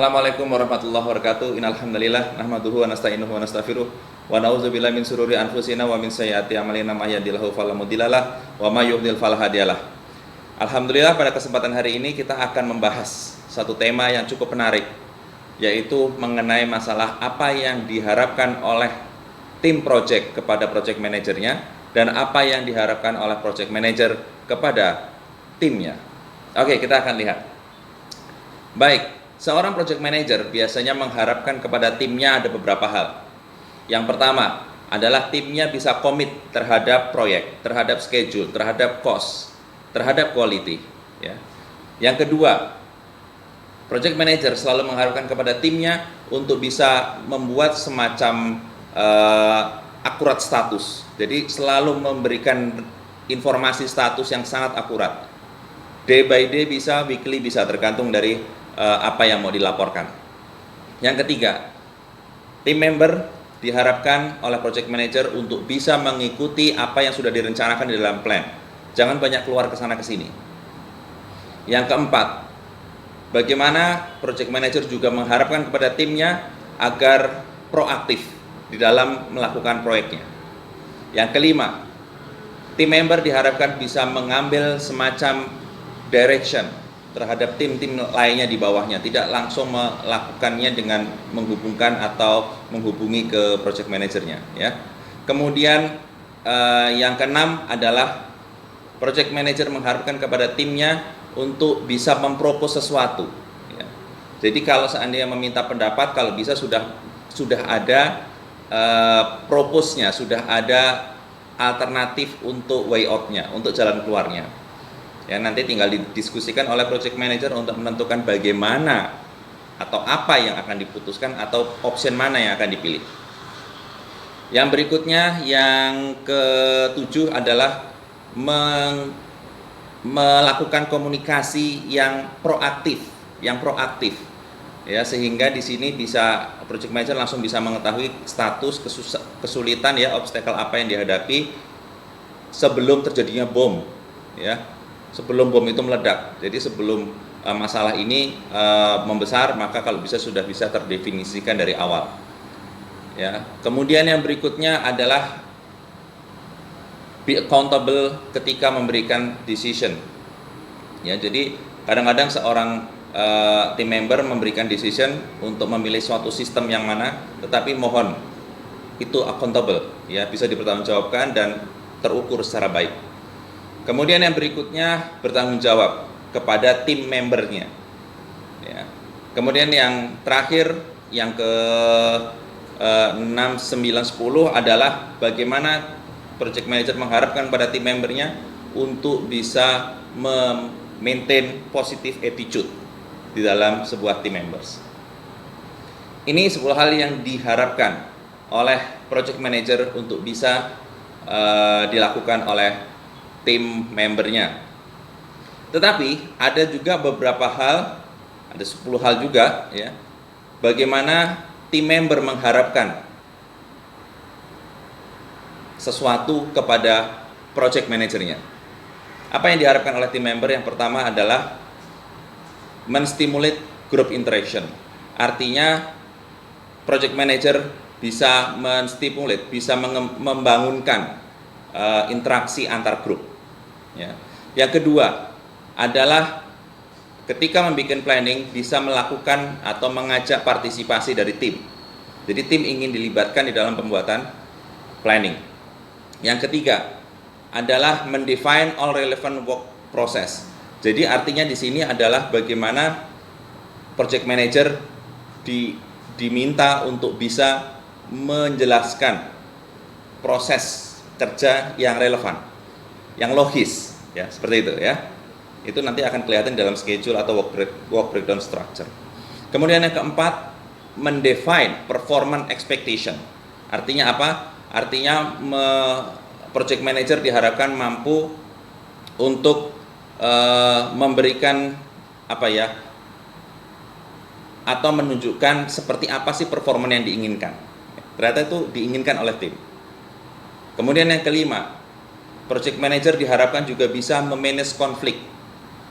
Assalamualaikum warahmatullahi wabarakatuh. Innal hamdalillah nahmaduhu wa nasta'inuhu wa nastaghfiruh wa na'udzubillahi min shururi anfusina wa min sayyiati a'malina may yahdihillahu fala mudhillalah wa may yudhlil fala hadiyalah. Alhamdulillah, pada kesempatan hari ini kita akan membahas satu tema yang cukup menarik, yaitu mengenai masalah apa yang diharapkan oleh tim project kepada project manajernya dan apa yang diharapkan oleh project manager kepada timnya. Oke, kita akan lihat. Baik. Seorang project manager biasanya mengharapkan kepada timnya ada beberapa hal. Yang pertama adalah timnya bisa komit terhadap proyek, terhadap schedule, terhadap cost, terhadap quality. Ya. Yang kedua, project manager selalu mengharapkan kepada timnya untuk bisa membuat semacam akurat status. Jadi selalu memberikan informasi status yang sangat akurat. Day by day bisa, weekly bisa, tergantung dari apa yang mau dilaporkan. Yang ketiga, tim member diharapkan oleh project manager untuk bisa mengikuti apa yang sudah direncanakan di dalam plan. Jangan banyak keluar ke sana ke sini. Yang keempat, bagaimana project manager juga mengharapkan kepada timnya agar proaktif di dalam melakukan proyeknya. Yang kelima, tim member diharapkan bisa mengambil semacam direction terhadap tim-tim lainnya di bawahnya, tidak langsung melakukannya dengan menghubungkan atau menghubungi ke project manajernya, ya. Kemudian yang keenam adalah project manager mengharapkan kepada timnya untuk bisa mempropos sesuatu, ya. Jadi kalau seandainya meminta pendapat, kalau bisa sudah ada propose-nya, sudah ada alternatif untuk way out-nya, untuk jalan keluarnya. Ya, nanti tinggal didiskusikan oleh project manager untuk menentukan bagaimana atau apa yang akan diputuskan atau option mana yang akan dipilih. Yang berikutnya, yang ketujuh adalah melakukan komunikasi yang proaktif, ya, sehingga di sini bisa project manager langsung bisa mengetahui status kesulitan, ya, obstacle apa yang dihadapi sebelum terjadinya bom, ya. Sebelum bom itu meledak. Jadi sebelum masalah ini membesar, maka kalau bisa sudah bisa terdefinisikan dari awal. Ya. Kemudian yang berikutnya adalah be accountable ketika memberikan decision. Ya, jadi kadang-kadang seorang team member memberikan decision untuk memilih suatu sistem yang mana, tetapi mohon itu accountable, ya, bisa dipertanggungjawabkan dan terukur secara baik. Kemudian yang berikutnya bertanggung jawab kepada tim membernya, ya. Kemudian yang terakhir, yang ke 6, 9, 10 adalah bagaimana project manager mengharapkan pada tim membernya untuk bisa maintain positive attitude di dalam sebuah team members. Ini 10 hal yang diharapkan oleh project manager untuk bisa dilakukan oleh tim membernya. Tetapi ada juga beberapa hal, ada 10 hal juga, ya, bagaimana tim member mengharapkan sesuatu kepada project manajernya. Apa yang diharapkan oleh tim member? Yang pertama adalah menstimulate group interaction. Artinya project manager bisa menstimulate, bisa membangunkan interaksi antar grup. Ya. Yang kedua adalah ketika membuat planning bisa melakukan atau mengajak partisipasi dari tim. Jadi tim ingin dilibatkan di dalam pembuatan planning. Yang ketiga adalah mendefine all relevant work process. Jadi artinya di sini adalah bagaimana project manager diminta untuk bisa menjelaskan proses kerja yang relevan, yang logis, ya, seperti itu, ya. Itu nanti akan kelihatan dalam schedule atau work breakdown structure. Kemudian yang keempat, mendefine performance expectation. Artinya apa? Artinya project manager diharapkan mampu untuk memberikan apa, ya, atau menunjukkan seperti apa sih performa yang diinginkan. Ternyata itu diinginkan oleh tim. Kemudian yang kelima, project manager diharapkan juga bisa memanage konflik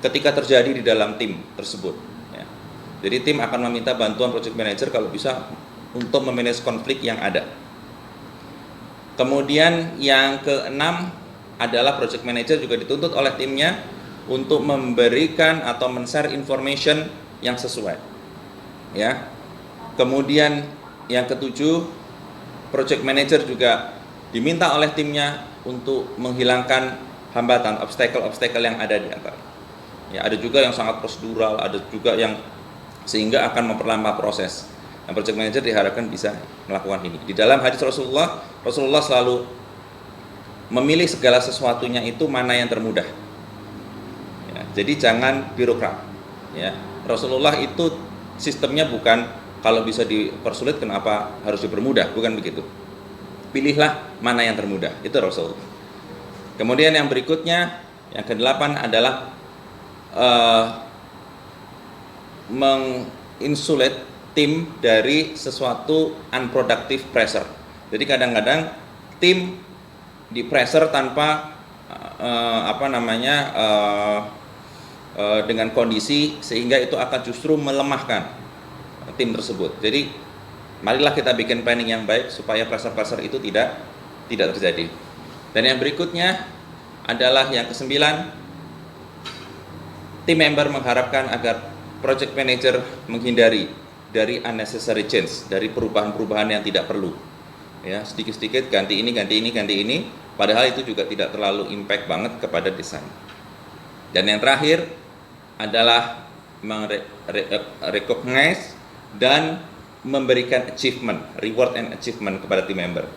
ketika terjadi di dalam tim tersebut, ya. Jadi tim akan meminta bantuan project manager kalau bisa untuk memanage konflik yang ada. Kemudian yang keenam adalah project manager juga dituntut oleh timnya untuk memberikan atau men-share information yang sesuai. Ya. Kemudian yang ketujuh, project manager juga diminta oleh timnya untuk menghilangkan hambatan, obstacle yang ada di antara. Ya, ada juga yang sangat prosedural, ada juga yang sehingga akan memperlambat proses. Dan project manager diharapkan bisa melakukan ini. Di dalam hadis Rasulullah selalu memilih segala sesuatunya itu mana yang termudah. Ya, jadi jangan birokrat. Ya, Rasulullah itu sistemnya bukan kalau bisa dipersulit kenapa harus dipermudah, bukan begitu. Pilihlah mana yang termudah, itu Rasul. Kemudian yang berikutnya, yang kedelapan adalah menginsulate tim dari sesuatu unproductive pressure. Jadi kadang-kadang tim di pressure tanpa dengan kondisi sehingga itu akan justru melemahkan tim tersebut. Jadi marilah kita bikin planning yang baik supaya pressure itu tidak terjadi. Dan yang berikutnya adalah yang kesembilan, tim member mengharapkan agar project manager menghindari dari unnecessary change, dari perubahan-perubahan yang tidak perlu. Ya, sedikit-sedikit ganti ini, padahal itu juga tidak terlalu impact banget kepada desain. Dan yang terakhir adalah recognize dan memberikan achievement, reward and achievement kepada tim member.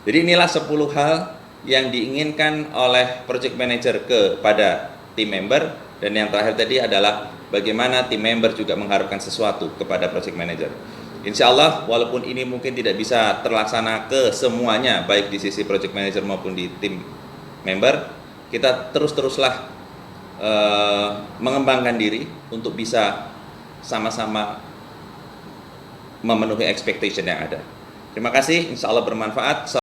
Jadi inilah 10 hal yang diinginkan oleh project manager kepada tim member, dan yang terakhir tadi adalah bagaimana tim member juga mengharapkan sesuatu kepada project manager. Insya Allah walaupun ini mungkin tidak bisa terlaksana ke semuanya, baik di sisi project manager maupun di tim member, kita teruslah mengembangkan diri untuk bisa sama-sama memenuhi expectation yang ada. Terima kasih, insya Allah bermanfaat.